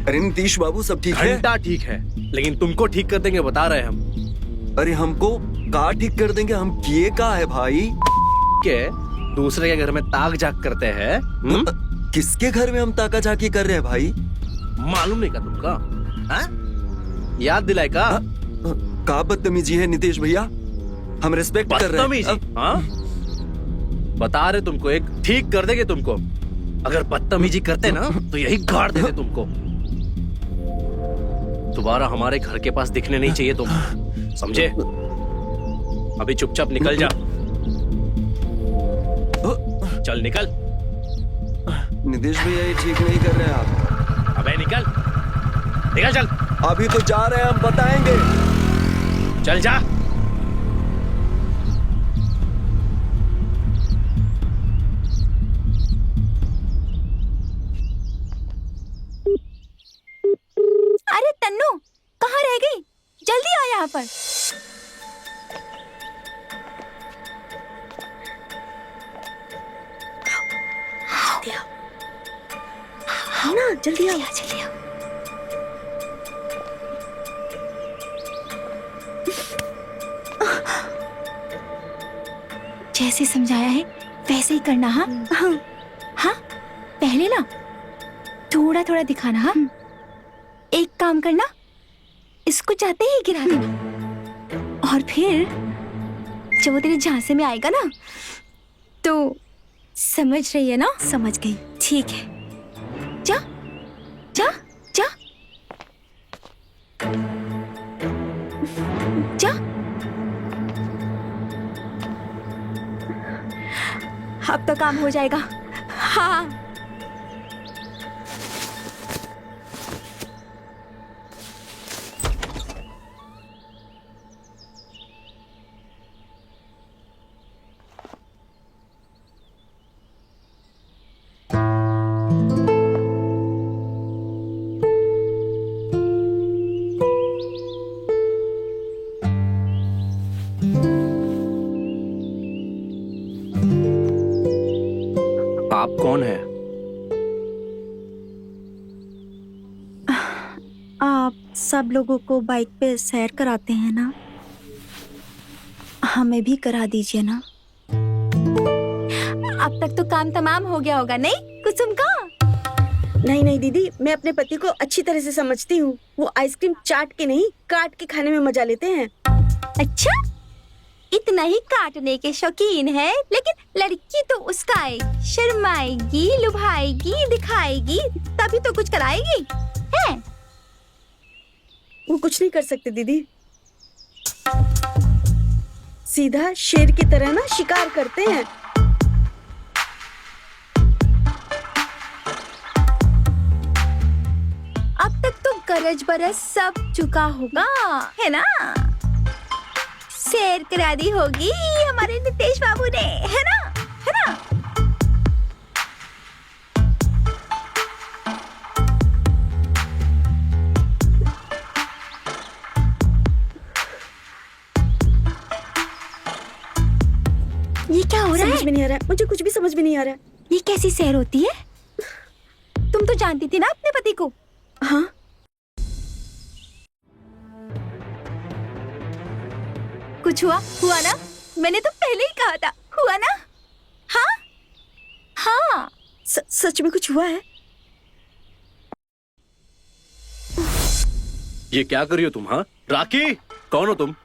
अरे नीतीश बाबू, सब ठीक है? घंटा ठीक है, लेकिन तुमको ठीक कर देंगे, बता रहे हैं हम। अरे हमको का ठीक कर देंगे? हम किए का है भाई? के दूसरे के घर में ताक झाक करते हैं? किसके घर में हम ताका झाकी कर रहे हैं भाई? मालूम नहीं का तुमका? हाँ? याद दिलाए का बदतमीजी है नीतीश भैया, हम रिस्पेक्ट कर रहे हैं। हाँ? बता रहे तुमको, एक ठीक कर देंगे तुमको। अगर बदतमीजी करते ना तो यही गाड़ देते तुमको। दोबारा हमारे घर के पास दिखने नहीं चाहिए तुम, समझे? अभी चुपचाप निकल जा। चल निकल। नीतीश भैया, ये ठीक नहीं कर रहे हैं आप। अबे निकल, निकल चल। अभी तो जा रहे हैं, हम बताएंगे। चल जा। अरे तन्नू, कहाँ रह गई? जल्दी आ यहाँ पर। हाँ ना, जल्दी आओ। जल्दी आओ। जैसे समझाया है वैसे ही करना। हाँ हाँ, पहले ना थोड़ा थोड़ा दिखाना। हाँ, एक काम करना, इसको चाहते ही गिरा देना, और फिर जब वो तेरे झांसे में आएगा ना, तो समझ रही है ना? समझ गई। ठीक है, जा जा जा जा। अब तो काम हो जाएगा। हाँ, आप कौन है? आप सब लोगों को बाइक पे सैर कराते हैं ना, हमें भी करा दीजिए ना। अब तक तो काम तमाम हो गया होगा, नहीं कुसुम का? नहीं नहीं दीदी, मैं अपने पति को अच्छी तरह से समझती हूँ। वो आइसक्रीम चाट के नहीं, काट के खाने में मजा लेते हैं। अच्छा, इतना ही काटने के शौकीन है, लेकिन लड़की तो उसका है, शर्माएगी, लुभाएगी, दिखाएगी, तभी तो कुछ कराएगी है। वो कुछ नहीं कर सकते दीदी, सीधा शेर की तरह ना शिकार करते हैं। अब तक तो गरज बरस सब चुका होगा, है ना? सैर करा दी होगी हमारे नितेश बाबू ने, है ना, है ना? ये क्या हो रहा है? समझ में नहीं आ रहा है, मुझे कुछ भी समझ में नहीं आ रहा है। ये कैसी सैर होती है? तुम तो जानती थी ना अपने पति को। हाँ, कुछ हुआ ना? मैंने तो पहले ही कहा था, हुआ ना? हाँ हाँ। सच में कुछ हुआ है? ये क्या कर रही हो तुम? हाँ राखी, कौन हो तुम?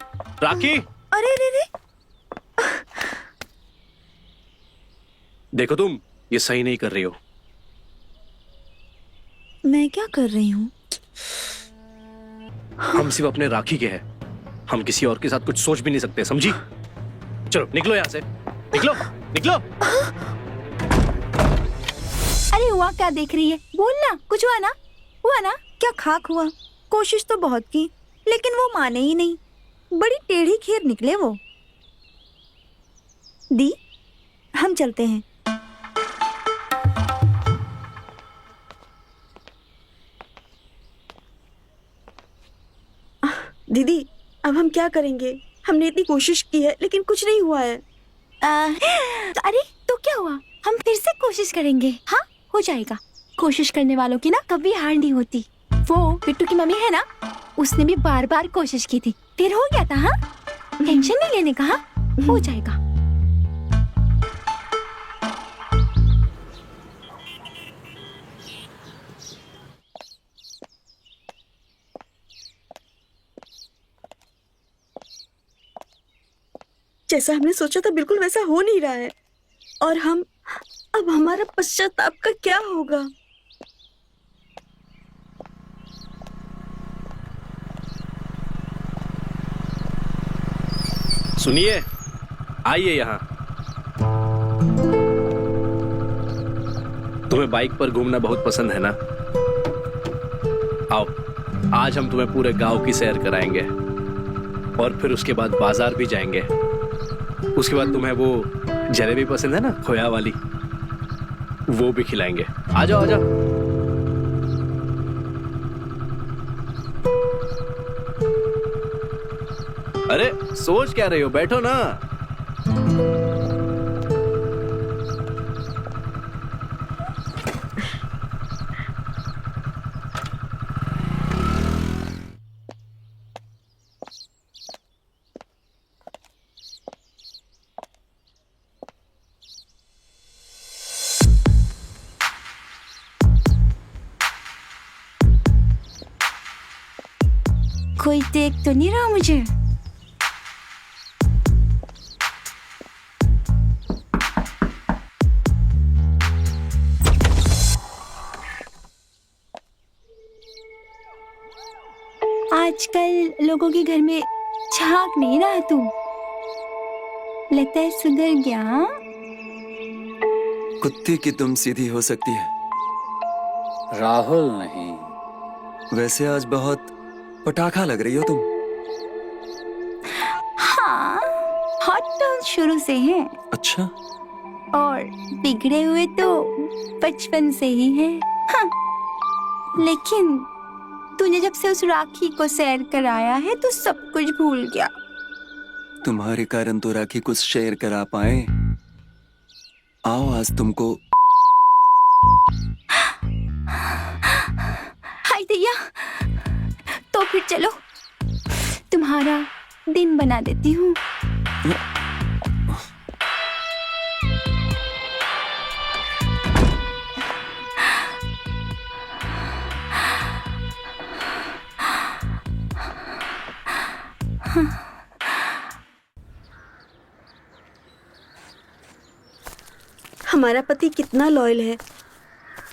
राखी, अरे रे रे, देखो तुम ये सही नहीं कर रही हो। मैं क्या कर रही हूँ? हम सिर्फ अपने राखी के हैं, हम किसी और के साथ कुछ सोच भी नहीं सकते, समझी? चलो निकलो यहाँ से, निकलो निकलो। अरे हुआ क्या देख रही है? बोलना, कुछ हुआ ना? हुआ ना? क्या खाक हुआ? कोशिश तो बहुत की लेकिन वो माने ही नहीं, बड़ी टेढ़ी खीर निकले वो। दी, हम चलते हैं। दीदी, अब हम क्या करेंगे? हमने इतनी कोशिश की है लेकिन कुछ नहीं हुआ है। अरे तो क्या हुआ? हम फिर से कोशिश करेंगे। हाँ, हो जाएगा। कोशिश करने वालों की ना कभी हार नहीं होती। वो बिट्टू की मम्मी है ना, उसने भी बार बार कोशिश की थी, फिर हो गया था। हाँ, टेंशन नहीं लेने का। हाँ, हो जाएगा। जैसा हमने सोचा था बिल्कुल वैसा हो नहीं रहा है। और अब हमारा पश्चाताप का क्या होगा? सुनिए, आइए यहाँ। तुम्हें बाइक पर घूमना बहुत पसंद है ना? आओ, आज हम तुम्हें पूरे गांव की सैर कराएंगे और फिर उसके बाद बाजार भी जाएंगे। उसके बाद तुम्हें वो जलेबी पसंद है ना, खोया वाली, वो भी खिलाएंगे। आ जाओ आ जाओ। अरे सोच क्या रहे हो, बैठो ना। कोई देख तो नहीं रहा मुझे? आजकल लोगों के घर में झांक नहीं रहा तू, लगता है सुधर गया। कुत्ते की तुम सीधी हो सकती है, राहुल नहीं। वैसे आज बहुत पटाखा लग रही हो तुम। हाँ, हॉट तो शुरू से है अच्छा, और बिगड़े हुए तो बचपन से ही है। हाँ, लेकिन तूने जब से उस राखी को सैर कराया है तो सब कुछ भूल गया। तुम्हारे कारण तो राखी कुछ शेयर करा पाए। आओ आज तुमको। हाय दैया, तो फिर चलो, तुम्हारा दिन बना देती हूँ। हमारा पति कितना लॉयल है।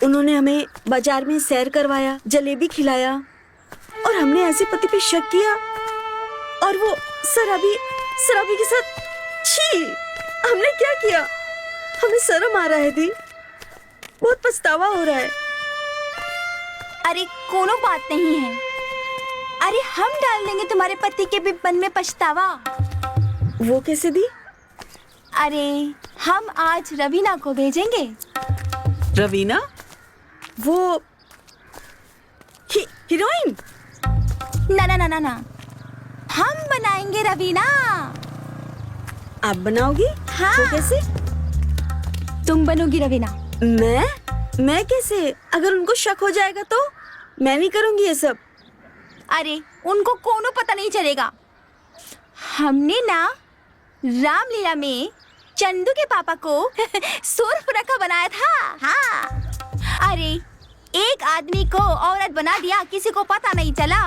उन्होंने हमें बाजार में सैर करवाया, जलेबी खिलाया, और हमने ऐसे पति पे शक किया और वो शराबी के साथ। छी, हमने क्या किया? हमें शर्म आ रहा है दी, बहुत पछतावा हो रहा है। अरे कोनो बात नहीं है, अरे हम डाल देंगे तुम्हारे पति के भी मन में पछतावा। वो कैसे दी? अरे हम आज रवीना को भेजेंगे। रवीना? वो हीरोइन? ना ना ना ना ना, हम बनाएंगे रवीना। आप बनाओगी? हाँ। वो कैसे? तुम बनोगी रवीना। मैं कैसे? अगर उनको शक हो जाएगा तो? मैं नहीं करूंगी ये सब। अरे उनको कोनो पता नहीं चलेगा। हमने ना रामलीला में चंदू के पापा को सूर्पनखा बनाया था। हाँ। अरे एक आदमी को औरत बना दिया, किसी को पता नहीं चला,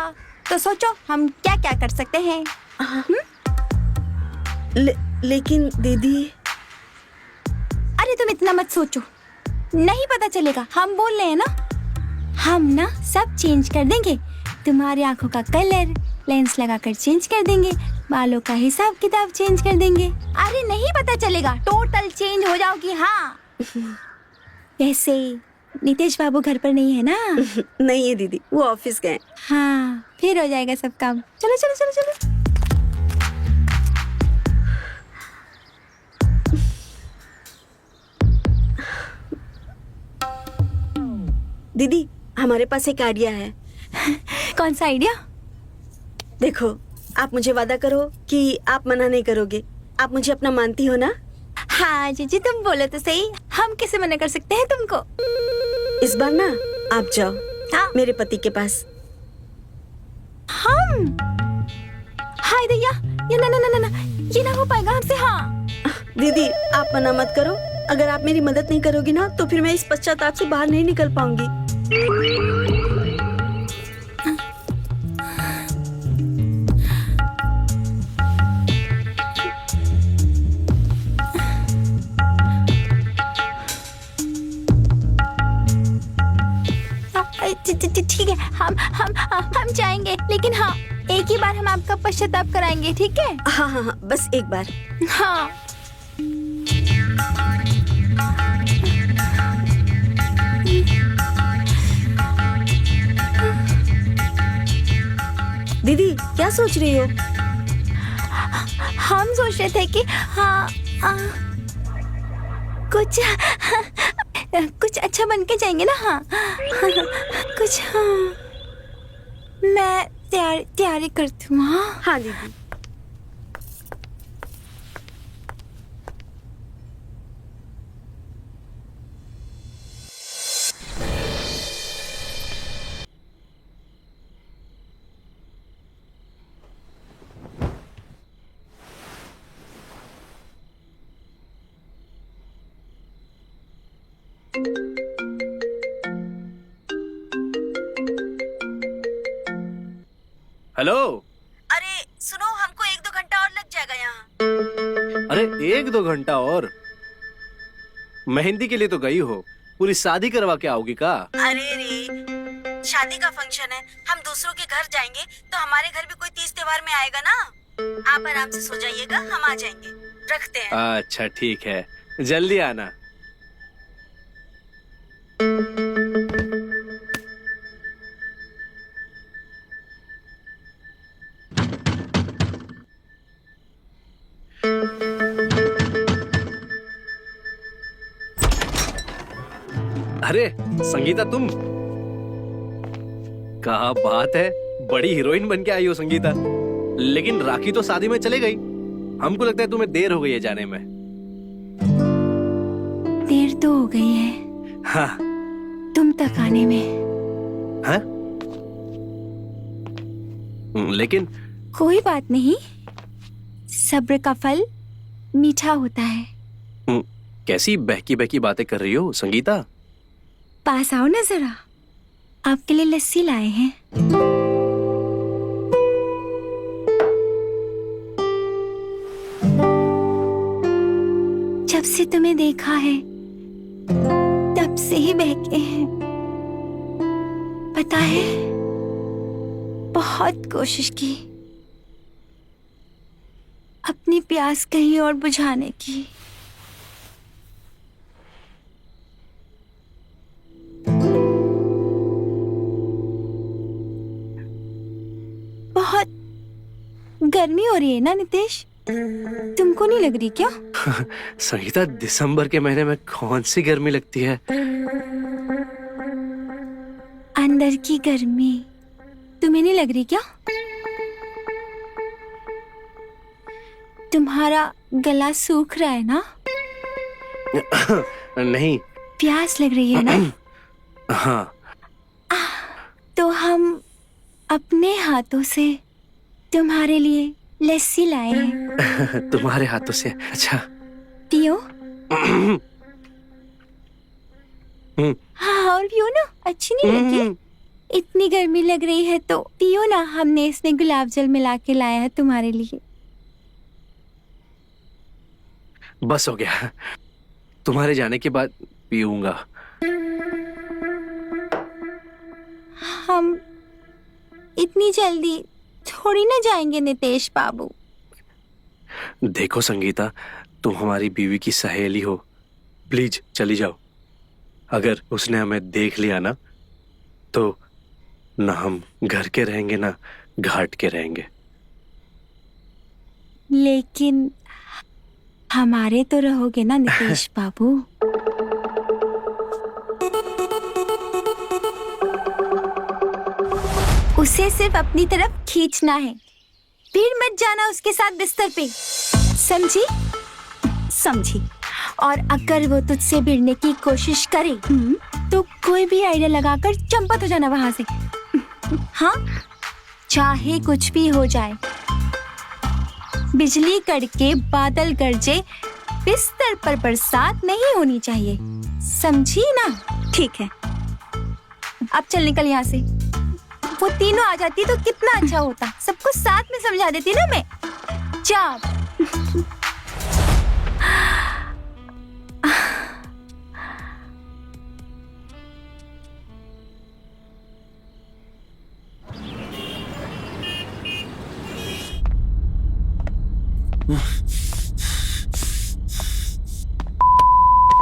तो सोचो हम क्या क्या कर सकते हैं। लेकिन दीदी। अरे तुम इतना मत सोचो, नहीं पता चलेगा। हम बोल रहे हैं ना, हम ना सब चेंज कर देंगे। तुम्हारी आंखों का कलर लेंस लगाकर चेंज कर देंगे, बालों का हिसाब किताब चेंज कर देंगे। अरे नहीं पता चलेगा, टोटल चेंज हो जाओगी। हाँ। वैसे नितेश बाबू घर पर नहीं है ना? नहीं है दीदी, वो ऑफिस गए। हाँ, फिर हो जाएगा सब काम। चलो चलो चलो चलो। दीदी हमारे पास एक आइडिया है। कौन सा आइडिया? देखो, आप मुझे वादा करो कि आप मना नहीं करोगे। आप मुझे अपना मानती हो ना? हाँ जीजी, तुम बोलो तो सही, हम कैसे मना कर सकते हैं तुमको। इस बार ना आप जाओ। हाँ। मेरे पति के पास। हम? हाय दैया, ये ना ना ना ना ना, ये ना हो पाएगा हमसे। हाँ दीदी आप मना मत करो। अगर आप मेरी मदद नहीं करोगी ना तो फिर मैं इस पश्चाताप से बाहर नहीं निकल पाऊंगी। ठीक है, हम जाएंगे, लेकिन हाँ एक ही बार हम आपका पश्चाताप कराएंगे, ठीक है? हाँ हाँ हाँ, बस एक बार। हाँ। दीदी क्या सोच रही हो? हम सोच रहे थे कि हाँ कुछ अच्छा बन के जाएंगे ना। हाँ कुछ। हाँ मैं तैयारी करती हूँ। हाँ हाँ दीदी। हेलो। अरे सुनो, हमको 1-2 घंटा और लग जाएगा यहाँ। अरे 1-2 घंटा और? मेहंदी के लिए तो गई हो, पूरी शादी करवा के आओगी का? अरे रे, शादी का फंक्शन है, हम दूसरों के घर जाएंगे तो हमारे घर भी कोई तीज त्योहार में आएगा ना। आप आराम से सो जाइएगा, हम आ जाएंगे। रखते हैं। अच्छा ठीक है, जल्दी आना। अरे संगीता, तुम? क्या बात है, बड़ी हीरोइन बन के आई हो संगीता। लेकिन राखी तो शादी में चले गई। हमको लगता है तुम्हें देर हो गई है जाने में। देर तो हो गई है। हाँ। तुम तक आने में। हाँ? लेकिन कोई बात नहीं, सब्र का फल मीठा होता है। कैसी बहकी बहकी बातें कर रही हो संगीता? पास आओ ना जरा, आपके लिए लस्सी लाए हैं। जब से तुम्हें देखा है तब से ही बहके हैं। पता है, बहुत कोशिश की अपनी प्यास कहीं और बुझाने की। बहुत गर्मी हो रही है ना नितेश? तुमको नहीं लग रही क्या? संगीता, दिसंबर के महीने में कौन सी गर्मी लगती है? अंदर की गर्मी तुम्हें नहीं लग रही क्या? तुम्हारा गला सूख रहा है ना? नहीं। प्यास लग रही है ना? हाँ। तो हम अपने हाथों से तुम्हारे लिए लस्सी लाए हैं। तुम्हारे हाथों से? अच्छा। पियो। हाँ, और पियो ना, अच्छी नहीं लगी? इतनी गर्मी लग रही है तो पियो ना, हमने इसमें गुलाब जल मिला के लाया है तुम्हारे लिए। बस हो गया, तुम्हारे जाने के बाद पीऊंगा। हम इतनी जल्दी थोड़ी ना जाएंगे नितेश बाबू। देखो संगीता, तुम हमारी बीवी की सहेली हो, प्लीज चली जाओ। अगर उसने हमें देख लिया ना तो ना हम घर के रहेंगे ना घाट के रहेंगे। लेकिन हमारे तो रहोगे ना नितेश बाबू। उसे सिर्फ अपनी तरफ खींचना है, फिर मत जाना उसके साथ बिस्तर पे, समझी? समझी। और अगर वो तुझसे भिड़ने की कोशिश करे तो कोई भी आइडिया लगाकर चंपत हो जाना वहां से। हाँ, चाहे कुछ भी हो जाए, बिजली कड़के, बादल गरजे, बिस्तर पर बरसात नहीं होनी चाहिए, समझी ना? ठीक है, अब चल निकल यहाँ से। वो तीनों आ जाती तो कितना अच्छा होता, सबको साथ में समझा देती ना मैं। जा।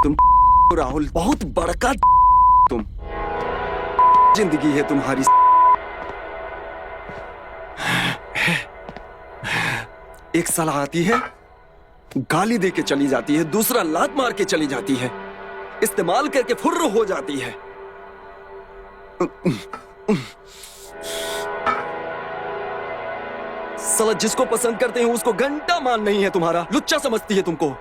तुम राहुल बहुत बड़का तुम, जिंदगी है तुम्हारी। एक सलाह आती है, गाली दे के चली जाती है, दूसरा लात मार के चली जाती है, इस्तेमाल करके फुर्र हो जाती है। साला जिसको पसंद करते हैं उसको घंटा मान नहीं है तुम्हारा, लुच्चा समझती है तुमको।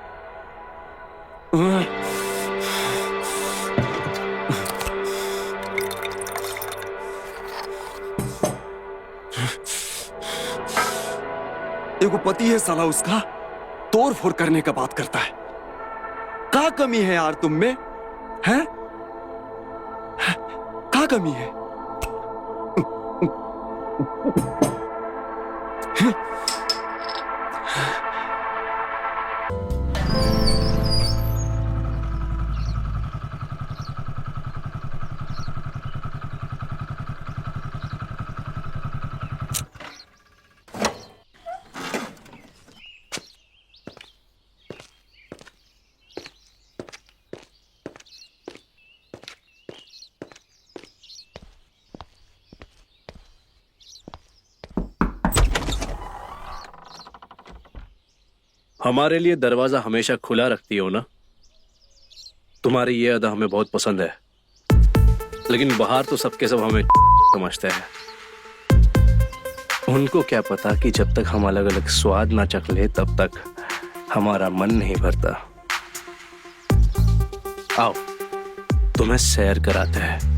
एगो पति है साला, उसका तोड़ फोड़ करने का बात करता है। क्या कमी है यार तुम में, हैं? क्या कमी है? हमारे लिए दरवाजा हमेशा खुला रखती हो ना। तुम्हारी ये अदा हमें बहुत पसंद है, लेकिन बाहर तो सबके सब हमें समझते हैं। उनको क्या पता कि जब तक हम अलग अलग स्वाद ना चख ले तब तक हमारा मन नहीं भरता। आओ, तुम्हें सैर कराते हैं।